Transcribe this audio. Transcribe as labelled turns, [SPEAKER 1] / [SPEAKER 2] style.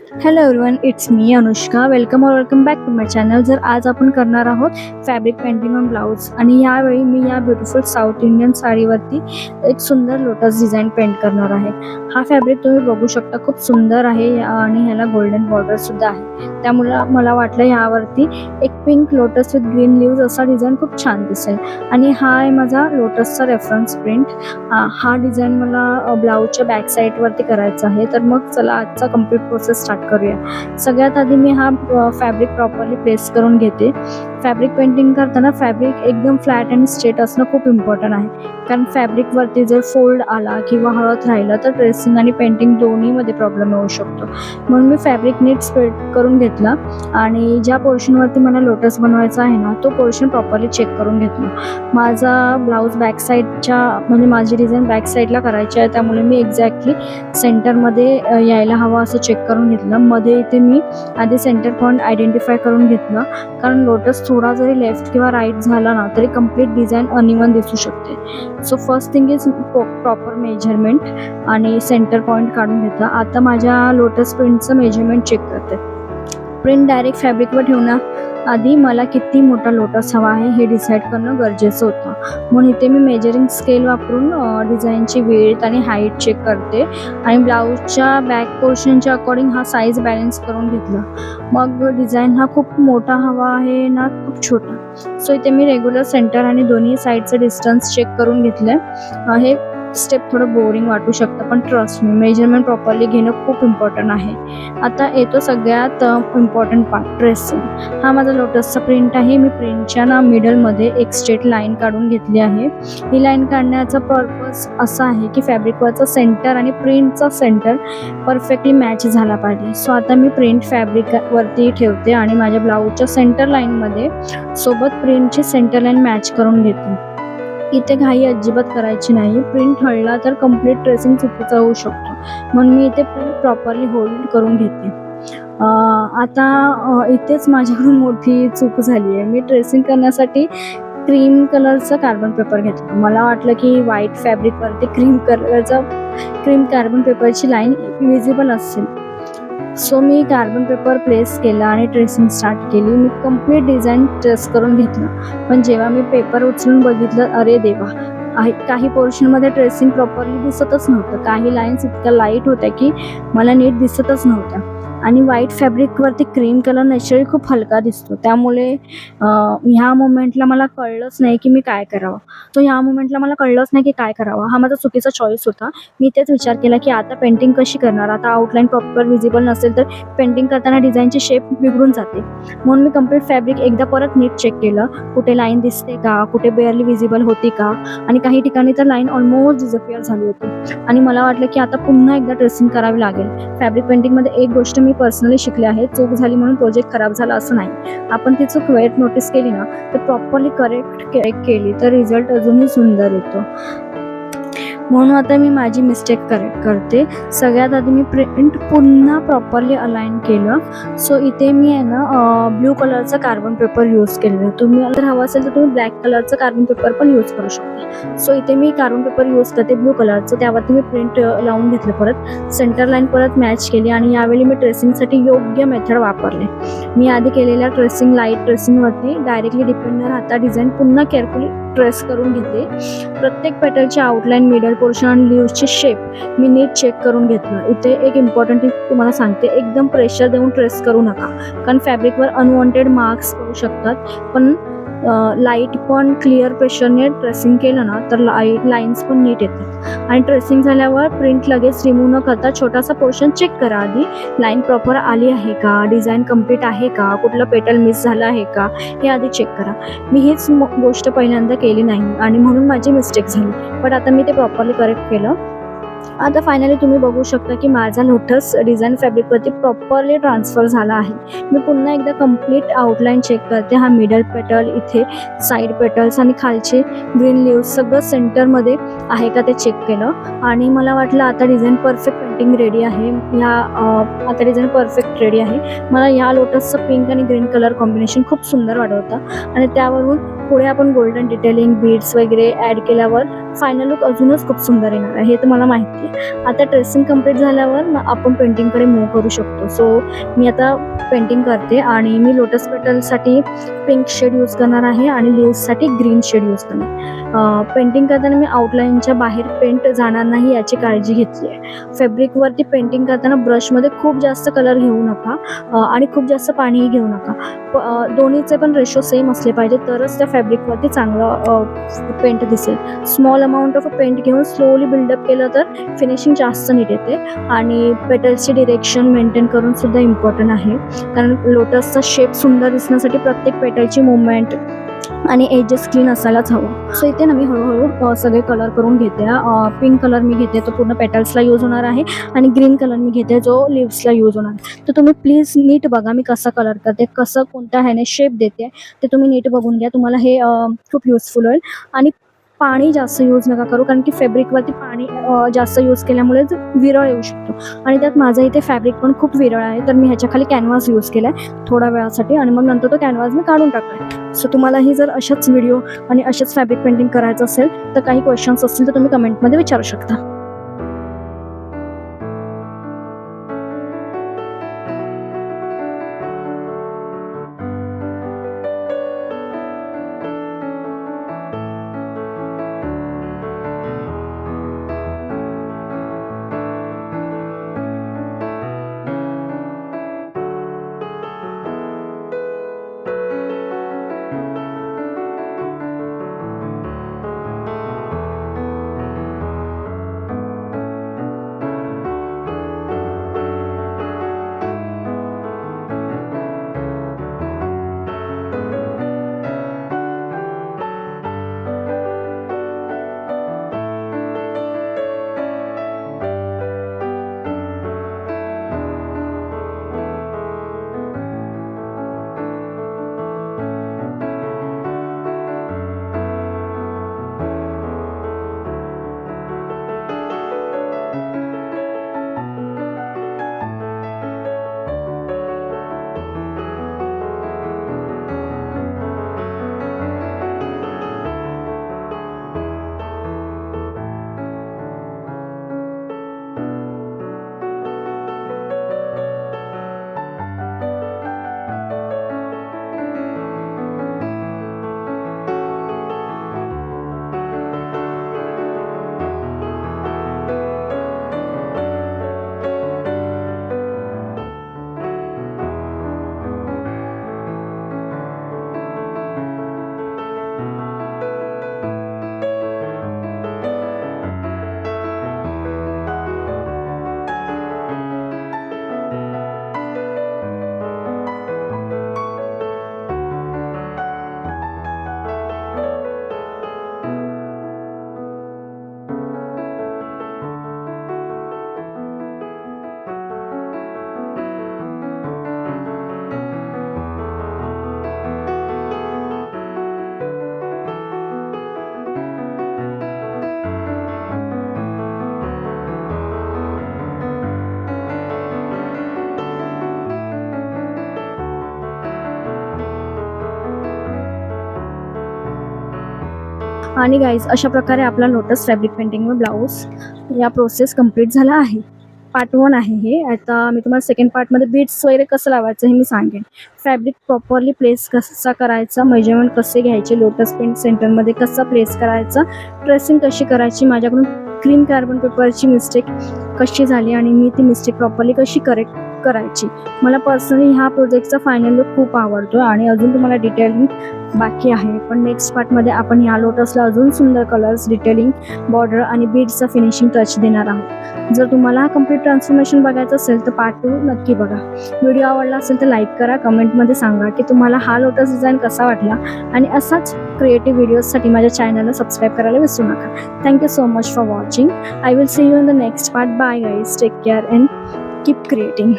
[SPEAKER 1] Hello everyone, it's me Anushka. Welcome back to my channel. आज आपण करणार आहोत फॅब्रिक पेंटिंग ऑन ब्लाउज आणि यावेळी मी या ब्युटिफुल साऊथ इंडियन साडीवरती एक सुंदर लोटस डिझाईन पेंट करणार आहे. हा फॅब्रिक तुम्ही बघू शकता, खूप सुंदर आहे आणि ह्याला गोल्डन बॉर्डर सुद्धा आहे. त्यामुळे मला वाटलं ह्यावरती एक pink lotus with green leaves असा डिझाईन खूप छान दिसेल. आणि हा आहे माझा लोटसचा रेफरन्स प्रिंट. हा डिझाईन मला ब्लाऊजच्या बॅक साईडवरती करायचा आहे. तर मग चला आजचा कम्प्लीट प्रोसेस स्टार्ट करूया. सगळ्यात आधी मी हा फॅब्रिक प्रॉपरली प्लेस करून घेते. फॅब्रिक पेंटिंग करताना फॅब्रिक एकदम फ्लॅट आणि स्ट्रेट असणं खूप इम्पॉर्टंट आहे, कारण फॅब्रिकवरती जर फोल्ड आला किंवा हळत राहिलं तर ड्रेसिंग आणि पेंटिंग दोन्हीमध्ये प्रॉब्लेम येऊ शकतो. म्हणून मी फॅब्रिक नीट स्प्रेड करून घेतला आणि ज्या पोर्शनवरती मला लोटस बनवायचा आहे ना, तो पोर्शन प्रॉपरली चेक करून घेतला. माझा ब्लाऊज बॅक साईडच्या म्हणजे माझी डिझाईन बॅक साईडला करायची आहे, त्यामुळे मी एक्झॅक्टली सेंटरमध्ये यायला हवा असं चेक करून घेतलं. मध्ये इथे मी आधी सेंटर पॉईंट आयडेंटिफाय करून घेतलं, कारण लोटस थोडा जरी लेफ्ट किंवा राईट झाला ना तरी कम्प्लीट डिझाईन अनइवन दिसू शकते. So first thing is proper measurement आणि सेंटर पॉईंट काढून घेतला. आता माझ्या लोटस प्रिंटचं मेजरमेंट चेक करते. प्रिंट डायरेक्ट फॅब्रिकवर ठेवण्या आधी मला किती मोठा लोटस हवा आहे हे डिसाईड करणं गरजेचं होतं. म्हणून इथे मी मेजरिंग स्केल वापरून डिझाईनची विड्थ आणि हाईट चेक करते आणि ब्लाऊजच्या बॅक पोर्शनच्या अकॉर्डिंग हा साईज बॅलन्स करून घेतला. मग डिझाईन हा खूप मोठा हवा आहे ना खूप छोटा. सो इथे मी रेग्युलर सेंटर आणि दोन्ही साईडचं डिस्टन्स चेक करून घेतलं. हे स्टेप थोडं बोरिंग वाटू शकतं, पण ट्रस्ट मी, मेजरमेंट प्रॉपरली घेणं खूप इम्पॉर्टंट आहे. आता येतो सगळ्यात इम्पॉर्टंट पार्ट, ड्रेसिंग. हा माझा लोटसचा प्रिंट आहे. मी प्रिंटच्या ना मिडलमध्ये एक स्ट्रेट लाईन काढून घेतली आहे. ही लाईन काढण्याचा पर्पज असा आहे की फॅब्रिकवरचा सेंटर आणि प्रिंटचा सेंटर परफेक्टली मॅच झाला पाहिजे. सो आता मी प्रिंट फॅब्रिकवरती ठेवते आणि माझ्या ब्लाऊजच्या सेंटर लाईनमध्ये सोबत प्रिंटची सेंटर लाईन मॅच करून घेते. इथे घाई अजिबात करायची नाही. प्रिंट हळला तर कम्प्लीट ट्रेसिंग चुकीचा होऊ शकतो, म्हणून मी इथे प्रिंट प्रॉपरली होल्ड करून घेते. आता इथेच माझ्याकडून मोठी चूक झाली आहे. मी ट्रेसिंग करण्यासाठी क्रीम कलरचा कार्बन पेपर घेतला. मला वाटलं की व्हाईट फॅब्रिकवरती क्रीम कार्बन पेपरची लाईन विजिबल असेल. सो मी कार्बन पेपर प्लेस केला आणि ट्रेसिंग स्टार्ट केली. मी कम्प्लीट डिझाईन ट्रेस करून घेतलं, पण जेव्हा मी पेपर उचलून बघितलं, अरे देवा, काही पोर्शनमध्ये ट्रेसिंग प्रॉपरली दिसतच नव्हतं. काही लाईन्स इतक्या लाईट होत्या की मला नीट दिसतच नव्हत्या. आणि व्हाईट फॅब्रिकवरती क्रीम कलर नॅचरली खूप हलका दिसतो, त्यामुळे ह्या मोमेंटला मला कळलंच नाही की मी काय करावं. हा माझा चुकीचा चॉईस होता. मी तेच विचार केला की आता पेंटिंग कशी करणार. आता आउटलाईन प्रॉपर विजिबल नसेल तर पेंटिंग करताना डिझाईनची शेप बिघडून जाते. म्हणून मी कम्प्लीट फॅब्रिक एकदा परत नीट चेक केलं. कुठे लाईन दिसते का, कुठे बेअरली विजिबल होती का, आणि काही ठिकाणी तर लाईन ऑलमोस्ट डिझअपिअर झाली होती. आणि मला वाटलं की आता पुन्हा एकदा ट्रेसिंग करावी लागेल. फॅब्रिक पेंटिंगमध्ये एक गोष्ट मी पर्सनली शिकले आहे, चूक झाली म्हणून प्रोजेक्ट खराब झाला असं नाही. आपण ती चूक वेळेत नोटीस केली ना तर प्रॉपरली करेक्ट केली तर रिझल्ट अजूनही सुंदर येतो. म्हणून आता मी माझी मिस्टेक करेक्ट करते. सगळ्यात आधी मी प्रिंट पुन्हा प्रॉपरली अलाइन केलं. सो इथे मी आहे ना ब्ल्यू कलरचा कार्बन पेपर यूज केलेला. तुम्ही जर हवं असेल तर तुम्ही ब्लॅक कलरचं कार्बन पेपर पण यूज करू शकता. सो इथे मी कार्बन पेपर यूज करते ब्ल्यू कलरचं. त्यावरती मी प्रिंट लावून घेतलं, परत सेंटर लाईन परत मॅच केली आणि यावेळी मी ट्रेसिंगसाठी योग्य मेथड वापरले. मी आधी केलेल्या लाईट ट्रेसिंगवरती डायरेक्टली डिपेंड न राहता डिझाईन पुन्हा केअरफुली ट्रेस करून घेते. प्रत्येक पेटलची आउटलाईन, मिडल पोर्शन आणि लीव्हची शेप मी नीट चेक करून घेतलं. इथे एक इम्पॉर्टंट टिप तुम्हाला सांगते, एकदम प्रेशर देऊन ट्रेस करू नका, कारण फॅब्रिकवर अनवॉन्टेड मार्क्स पडू शकतात. पण लाईट पण क्लिअर प्रेशरने ट्रेसिंग केलं ना तर लाईन्स पण नीट येतात. आणि ट्रेसिंग झाल्यावर प्रिंट लगेच रिमूव्ह न करता छोटासा पोर्शन चेक करा. आधी लाईन प्रॉपर आली आहे का, डिझाईन कम्प्लीट आहे का, कुठलं पेटल मिस झालं आहे का, हे आधी चेक करा. मी हीच गोष्ट पहिल्यांदा केली नाही आणि म्हणून माझी मिस्टेक झाली, पण आता मी ते प्रॉपरली करेक्ट केलं. आता फायनली तुम्ही बघू शकता की माझा लोटस डिझाईन फॅब्रिकवरती प्रॉपरली ट्रान्सफर झाला आहे. मी पुन्हा एकदा कम्प्लीट आउटलाईन चेक करते. हा मिडल पेटल, इथे साईड पेटल्स आणि खालचे ग्रीन लीव्स सगळं सेंटरमध्ये आहे का ते चेक केलं आणि मला वाटलं आता डिझाईन परफेक्ट पेंटिंग रेडी आहे. आता डिझाईन परफेक्ट रेडी आहे. मला ह्या लोटसचं पिंक आणि ग्रीन कलर कॉम्बिनेशन खूप सुंदर वाटत होता आणि त्यावरून पुढे आपण गोल्डन डिटेलिंग बीड्स वगैरे ॲड केल्यावर फायनल लुक अजूनच खूप सुंदर येणार आहे, हे तर मला माहिती आहे. आता ट्रेसिंग कंप्लीट झाल्यावर मग आपण पेंटिंगकडे मूव्ह करू शकतो. सो मी आता पेंटिंग करते आणि मी लोटस पेटलसाठी पिंक शेड यूज करणार आहे आणि लिव्ससाठी ग्रीन शेड यूज करणार. पेंटिंग करताना मी आउटलाईनच्या बाहेर पेंट जाणार नाही याची काळजी घेतली आहे. फॅब्रिकवरती पेंटिंग करताना ब्रशमध्ये खूप जास्त कलर घेऊ नका आणि खूप जास्त पाणीही घेऊ नका. दोन्हीचे पण रेशो सेम असले पाहिजे, तरच त्या फॅब्रिकवरती चांगलं पेंट दिसेल. स्मॉल अमाऊंट ऑफ पेंट घेऊन स्लोली बिल्डअप केलं तर फिनिशिंग जास्त नीट येते. आणि पेटल्सची डिरेक्शन मेंटेन करून सुद्धा इम्पॉर्टंट आहे, कारण लोटसचा शेप सुंदर दिसण्यासाठी प्रत्येक पेटलची मुवमेंट आणि एजेस क्लीन असायलाच हवं. सो इथे ना मी हळूहळू सगळे कलर करून घेते. पिंक कलर मी घेते, तो पूर्ण पेटल्सला यूज होणार आहे आणि ग्रीन कलर मी घेते, जो लिव्सला यूज होणार. तर तुम्ही प्लीज नीट बघा मी कसा कलर करते, कसं कोणत्या ह्याने शेप देते ते तुम्ही नीट बघून घ्या. तुम्हाला हे खूप युजफुल होईल. आणि पाणी जास्त यूज नका करू, कारण की फॅब्रिकवरती पाणी जास्त यूज केल्यामुळे विरळ येऊ शकतो. आणि त्यात माझं इथे फॅब्रिक पण खूप विरळ आहे, तर मी ह्याच्या खाली कॅनव्हास यूज केला आहे थोड्या वेळासाठी आणि मग नंतर तो कॅनव्हास मी काढून टाकला. सो तुम्हालाही जर अशाच व्हिडिओ आणि अशाच फॅब्रिक पेंटिंग करायचं असेल तर काही क्वेश्चन्स असतील तर तुम्ही कमेंटमध्ये विचारू शकता. आणि गाईज अशा प्रकारे आपला लोटस फॅब्रिक पेंटिंग व ब्लाऊज या प्रोसेस कंप्लीट झाला आहे. पार्ट 1 आहे हे. आता मी तुम्हाला सेकंड पार्टमध्ये बीड्स वगैरे कसं लावायचं हे मी सांगेन. फॅब्रिक प्रॉपरली प्लेस कसा करायचा, मेजरमेंट कसे घ्यायचे, लोटस पेंट सेंटरमध्ये कसा प्लेस करायचा, ट्रेसिंग कशी करायची, माझ्याकडून क्रीम कार्बन पेपरची मिस्टेक कशी झाली आणि मी ती मिस्टेक प्रॉपरली कशी करेक्ट करायची. मला पर्सनली ह्या प्रोजेक्टचा फायनल लुक खूप आवडतो आणि अजून तुम्हाला डिटेलिंग बाकी आहे. पण नेक्स्ट पार्टमध्ये आपण ह्या लोटसला अजून सुंदर कलर्स, डिटेलिंग, बॉर्डर आणि बीड्सचा फिनिशिंग टच देणार आहोत. जर तुम्हाला हा कम्प्लीट ट्रान्सफॉर्मेशन बघायचं असेल तर पार्ट 2 नक्की बघा. व्हिडिओ आवडला असेल तर लाईक करा, कमेंटमध्ये सांगा की तुम्हाला हा लोटस डिझाईन कसा वाटला आणि असाच क्रिएटिव्ह व्हिडिओजसाठी माझ्या चॅनलला सबस्क्राईब करायला विसरू नका. Thank you so much for watching. I will see you in the next part. Bye guys, take care and keep creating.